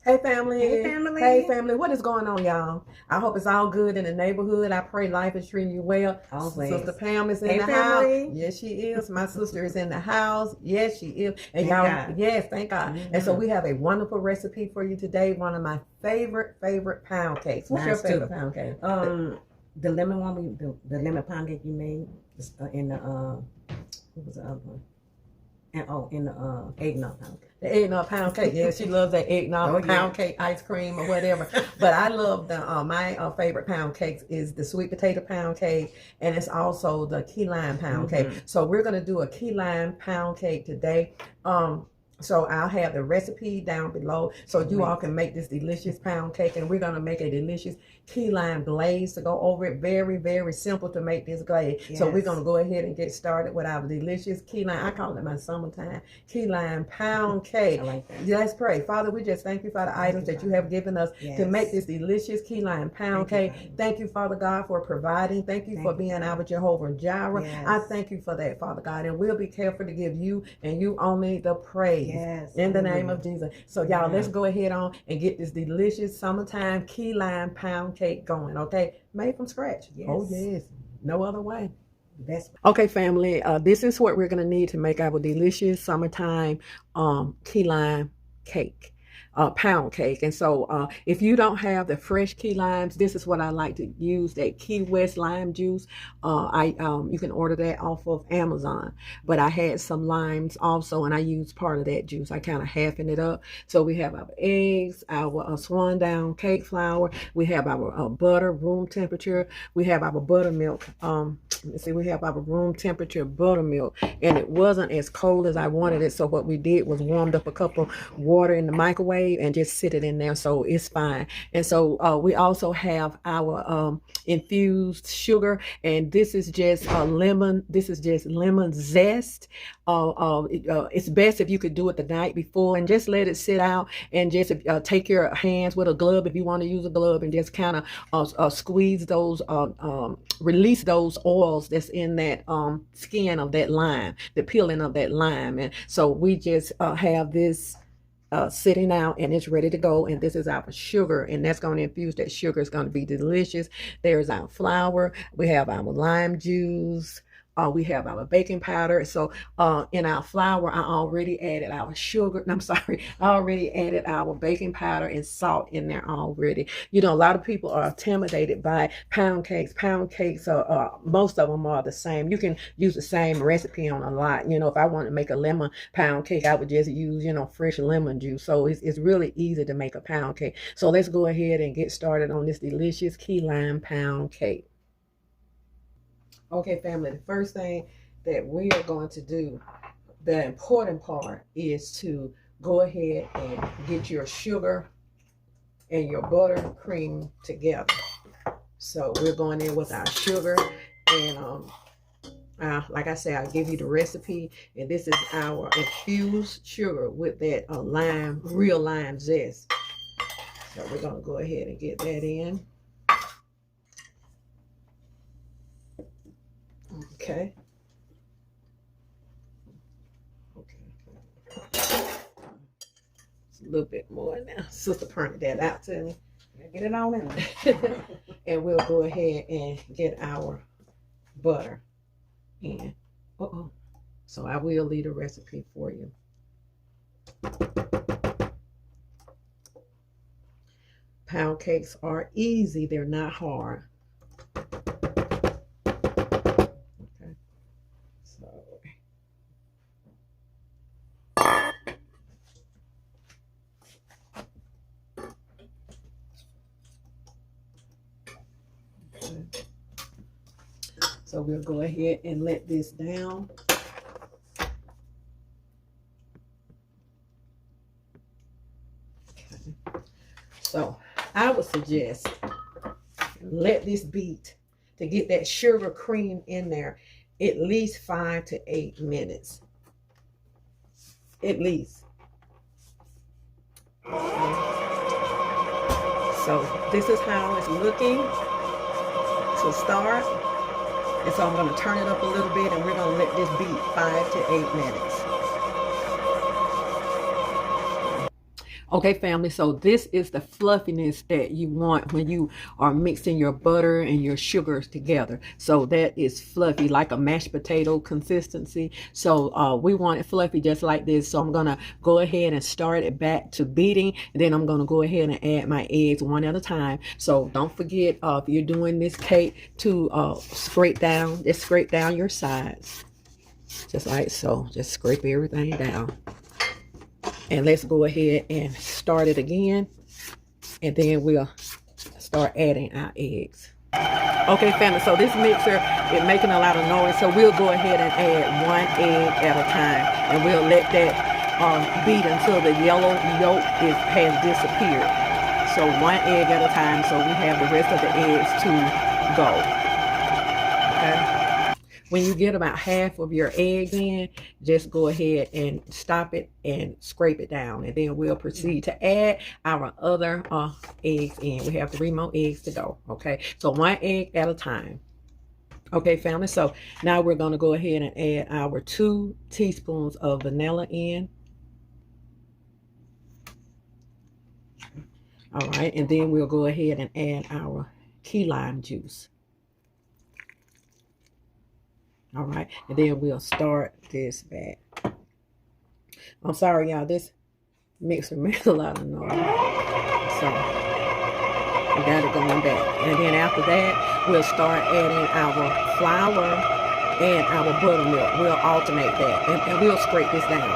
Hey family. Hey family. Hey family. What is going on, y'all? I hope it's all good in the neighborhood. I pray life is treating you well. Always. Sister Pam is in Hey the family. house. Yes, she is. My sister is in the house. Yes, she is. And Thank y'all, God. yes, thank God. And so we have a wonderful recipe for you today. One of my favorite pound cakes. What's your favorite pound cake? The lemon one, the lemon pound cake you made in the what was the other one? And in the eggnog pound cake. The eggnog pound cake. Yeah, she loves that eggnog pound cake, ice cream or whatever. But I love the my favorite pound cakes is the sweet potato pound cake, and it's also the key lime pound cake. So we're gonna do a key lime pound cake today. So I'll have the recipe down below so you all can make this delicious pound cake, and we're gonna make a delicious key lime glaze to go over it. Very, very simple to make this glaze. Yes. So we're gonna go ahead and get started with our delicious key lime. I call it my summertime key lime pound cake. I like that. Let's pray. Father, we just thank you for the items that you have given us to make this delicious key lime pound cake. Thank you, Father God, for providing. Thank you for being our Jehovah Jireh. I thank you for that, Father God, and we'll be careful to give you and you only the praise. Yes, in the name of Jesus. So y'all, let's go ahead on and get this delicious summertime key lime pound cake going, okay? Made from scratch. Yes. Oh yes, no other way. Okay, family, this is what we're gonna need to make our delicious summertime key lime cake. Pound cake. And so if you don't have the fresh key limes, this is what I like to use, that Key West lime juice. You can order that off of Amazon, but I had some limes also, and I used part of that juice. I kind of halving it up. So we have our eggs, our swan down cake flour, we have our butter, room temperature, we have our buttermilk. Let's see, we have our room temperature buttermilk, and it wasn't as cold as I wanted it, so what we did was warmed up a cup of water in the microwave and just sit it in there, so it's fine. And so we also have our infused sugar, and this is just lemon. This is just lemon zest. It's best if you could do it the night before and just let it sit out, and just take your hands with a glove if you want to use a glove, and just kind of squeeze those, release those oils that's in that skin of that lime, the peeling of that lime. And so we just have this sitting out, and it's ready to go. And this is our sugar, and that's going to infuse that sugar. It's going to be delicious. There's our flour. We have our lime juice. We have our baking powder. So in our flour, I already added our sugar. I'm sorry, I already added our baking powder and salt in there already. You know, a lot of people are intimidated by pound cakes. Pound cakes are, most of them are the same. You can use the same recipe on a lot. You know, if I want to make a lemon pound cake, I would just use, you know, fresh lemon juice. So it's really easy to make a pound cake. So let's go ahead and get started on this delicious key lime pound cake. Okay, family, the first thing that we are going to do, the important part, is to go ahead and get your sugar and your buttercream together. So we're going in with our sugar, and like I said, I'll give you the recipe, and this is our infused sugar with that lime, real lime zest. So we're going to go ahead and get that in. Okay. It's a little bit more now. Sister pointed that out to me. Get it on in. And we'll go ahead and get our butter in. So I will leave a recipe for you. Pound cakes are easy. They're not hard. So we'll go ahead and let this down. Okay. So I would suggest let this beat to get that sugar cream in there at least 5 to 8 minutes. At least. So this is how it's looking to start. And so I'm going to turn it up a little bit, and we're going to let this beat 5 to 8 minutes. Okay, family, so this is the fluffiness that you want when you are mixing your butter and your sugars together. So that is fluffy, like a mashed potato consistency. So we want it fluffy just like this. So I'm going to go ahead and start it back to beating. And then I'm going to go ahead and add my eggs one at a time. So don't forget, if you're doing this cake, to scrape down your sides. Just like so. Just scrape everything down. And let's go ahead and start it again. And then we'll start adding our eggs. Okay, family, so this mixer is making a lot of noise. So we'll go ahead and add 1 egg at a time. And we'll let that beat until the yellow yolk has disappeared. So 1 egg at a time, so we have the rest of the eggs to go. Okay. When you get about half of your eggs in, just go ahead and stop it and scrape it down. And then we'll proceed to add our other eggs in. We have 3 more eggs to go. Okay, so 1 egg at a time. Okay, family, so now we're going to go ahead and add our 2 teaspoons of vanilla in. All right, and then we'll go ahead and add our key lime juice. All right, and then we'll start this back. I'm sorry, y'all, this mixer makes a lot of noise. So we got it going back. And then after that, we'll start adding our flour and our buttermilk. We'll alternate that, and we'll scrape this down.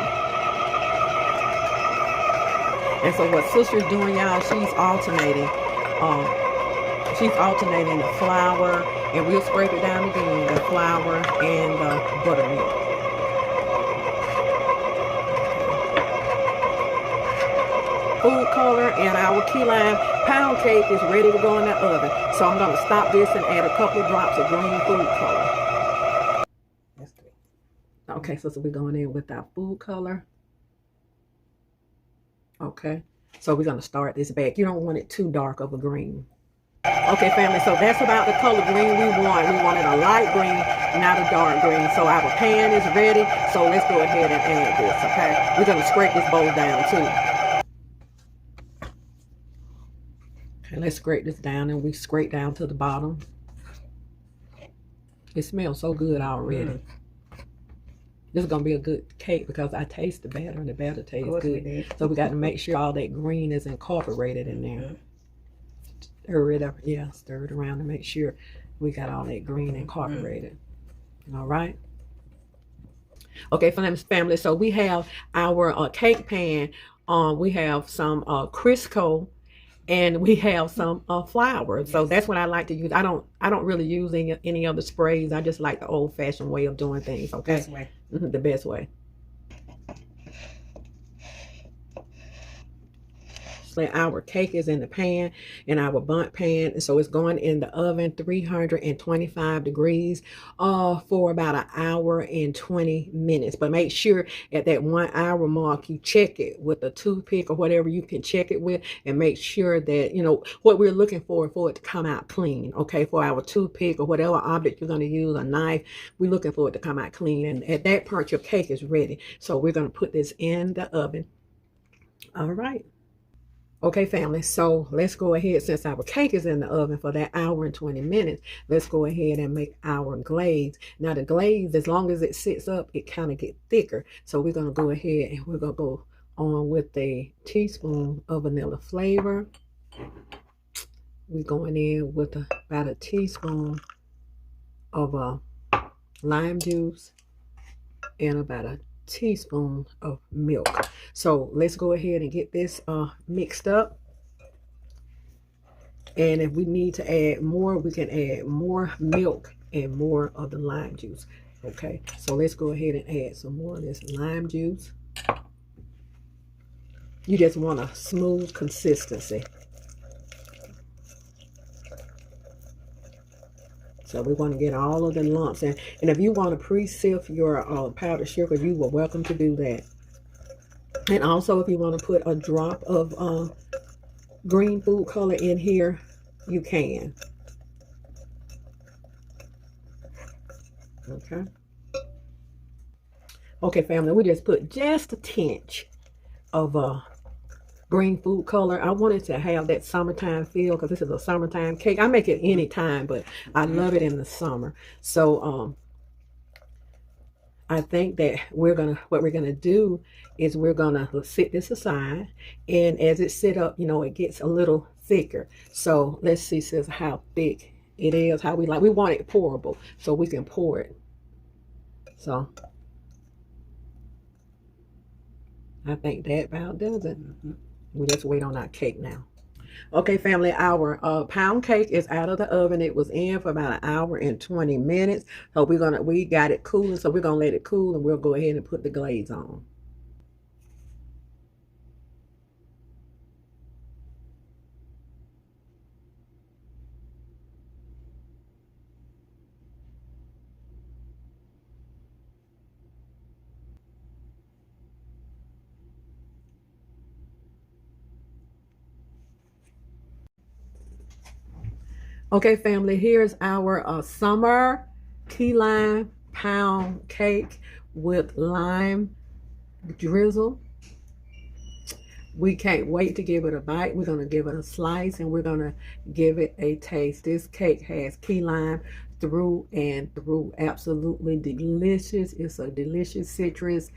And so what sister's doing, y'all, she's alternating the flour, and we'll scrape it down again, the flour and the buttermilk. Food color and our key lime pound cake is ready to go in the oven. So I'm going to stop this and add a couple of drops of green food color. That's good. Okay, so we're going in with our food color. Okay, so we're going to start this back. You don't want it too dark of a green. Okay, family, so that's about the color green we want. We wanted a light green, not a dark green. So our pan is ready. So let's go ahead and add this, okay? We're going to scrape this bowl down, too. Okay, let's scrape this down, and we scrape down to the bottom. It smells so good already. This is going to be a good cake because I taste the batter, and the batter tastes good. So we got to make sure all that green is incorporated in there. Stir it up, yeah, stir it around to make sure we got all that green incorporated. All right. Okay, family, so we have our cake pan. We have some Crisco, and we have some flour. So that's what I like to use. I don't really use any other sprays. I just like the old-fashioned way of doing things. Okay, best way. The best way. Our cake is in the pan, in our bundt pan, and so it's going in the oven 325 degrees for about 1 hour and 20 minutes. But make sure at that 1 hour mark you check it with a toothpick or whatever you can check it with, and make sure that you know what we're looking for it to come out clean. Okay, for our toothpick or whatever object you're going to use, a knife, we're looking for it to come out clean, and at that part your cake is ready. So we're going to put this in the oven. All right. Okay, family, so let's go ahead. Since our cake is in the oven for that 1 hour and 20 minutes, let's go ahead and make our glaze. Now, the glaze, as long as it sits up, it kind of gets thicker. So we're going to go ahead and we're going to go on with a teaspoon of vanilla flavor. We're going in with about a teaspoon of lime juice and about a teaspoon of milk. So let's go ahead and get this mixed up, and if we need to add more, we can add more milk and more of the lime juice. Okay, so let's go ahead and add some more of this lime juice. You just want a smooth consistency. So we want to get all of the lumps in. And if you want to pre-sift your powdered sugar, you are welcome to do that. And also if you want to put a drop of green food color in here, you can. Okay. Okay, family, we just put just a tinge of green food color. I wanted to have that summertime feel because this is a summertime cake. I make it any time, but I love it in the summer. So I think that what we're gonna do is we're gonna sit this aside, and as it sit up, you know, it gets a little thicker. So let's see, sis, how thick it is, how we like. We want it pourable, so we can pour it. So I think that about does it. We just wait on our cake now. Okay, family, our pound cake is out of the oven. It was in for about 1 hour and 20 minutes. So we got it cooling, so we're gonna let it cool and we'll go ahead and put the glaze on. Okay, family, here's our summer key lime pound cake with lime drizzle. We can't wait to give it a bite. We're going to give it a slice and we're going to give it a taste. This cake has key lime through and through. Absolutely delicious. It's a delicious citrus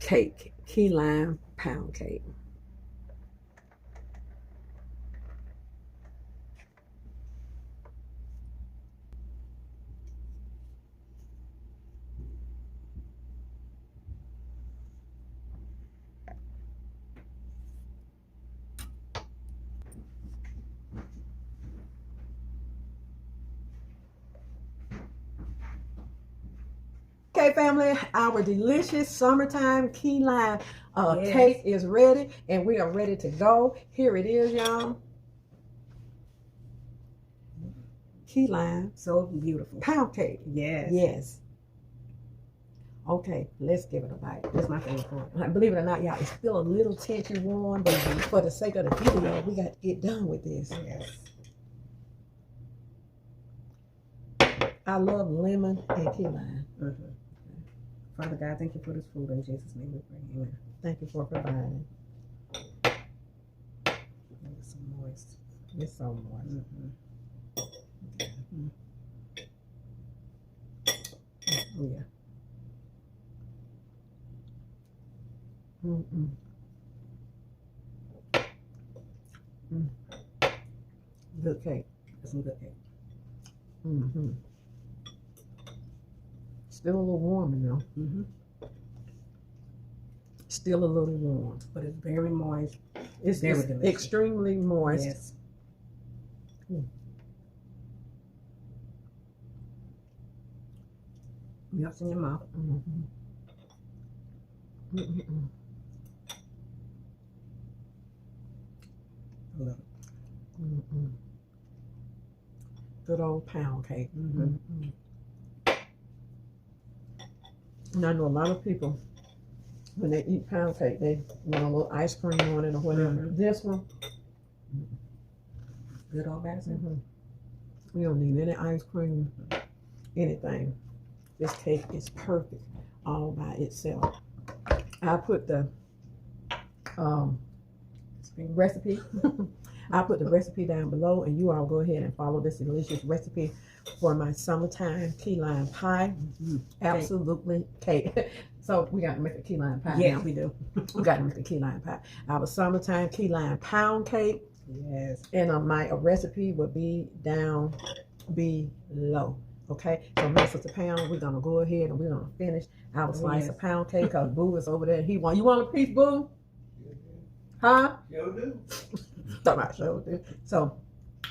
cake. Key lime pound cake. Okay, family, our delicious summertime key lime cake is ready, and we are ready to go. Here it is, y'all. Key lime, So beautiful. pound cake. Yes. Yes. Okay, let's give it a bite. That's my favorite part. Believe it or not, y'all, it's still a little tension warm, but for the sake of the video, we got to get done with this. Yes. I love lemon and key lime. Father God, thank you for this food. In Jesus' name we pray. Amen. Thank you for providing. It's so moist. It's so moist. Yeah. Good cake. That's some good cake. Still a little warm, you know. Still a little warm. But it's very moist. It's very delicious. delicious. Extremely moist. Yes. Melts in your mouth. I love it. Good old pound cake. And I know a lot of people, when they eat pound cake, they want a little ice cream on it or whatever. This one, Good old medicine. you don't need any ice cream, anything. This cake is perfect all by itself. I put the recipe. I'll put the recipe down below, and you all go ahead and follow this delicious recipe for my summertime key lime pie. Absolutely cake. So we got to make a key lime pie. Yes, now. we do. We got to make a key lime pie. Our summertime key lime pound cake. Yes. And my recipe will be down below. Okay, so my sister Pound, we're gonna go ahead and we're gonna finish our slice of pound cake because Boo is over there. You want a piece, Boo? Huh? Yo, do. Talking about show, dude. So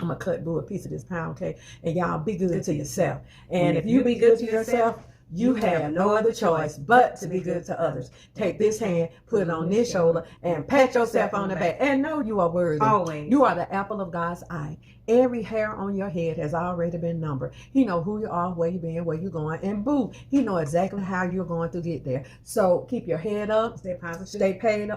I'm gonna cut Boo a piece of this pound cake, and y'all be good to yourself. And if you be good to yourself, you have no other choice but to be good to others. Take this hand, put it on this shoulder, and pat yourself on the back, and know you are worthy. Always. You are the apple of God's eye. Every hair on your head has already been numbered. He know who you are, where you been, where you going, and Boo, he know exactly how you're going to get there. So keep your head up, Stay positive. stay prayed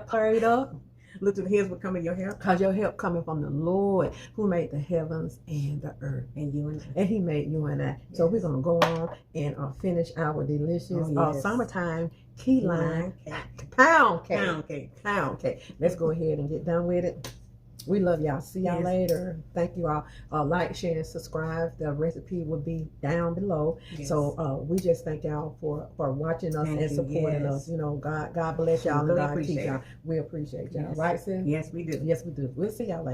up. Look to the hills will come in your help. Because your help coming from the Lord who made the heavens and the earth. And you and I. And he made you and I. So we're going to go on and finish our delicious yes. summertime Keylime Cake. Pound Cake. Pound cake. Pound Cake. Let's go ahead and get done with it. We love y'all. See y'all Yes. later. Thank you all. Like, share, and subscribe. The recipe will be down below. Yes. So we just thank y'all for watching us Thank and you. supporting Yes. us. You know, God bless y'all We and really God keep appreciate y'all. it. We appreciate y'all. Yes. Right, sis? Yes, we do. Yes, we do. We'll see y'all later.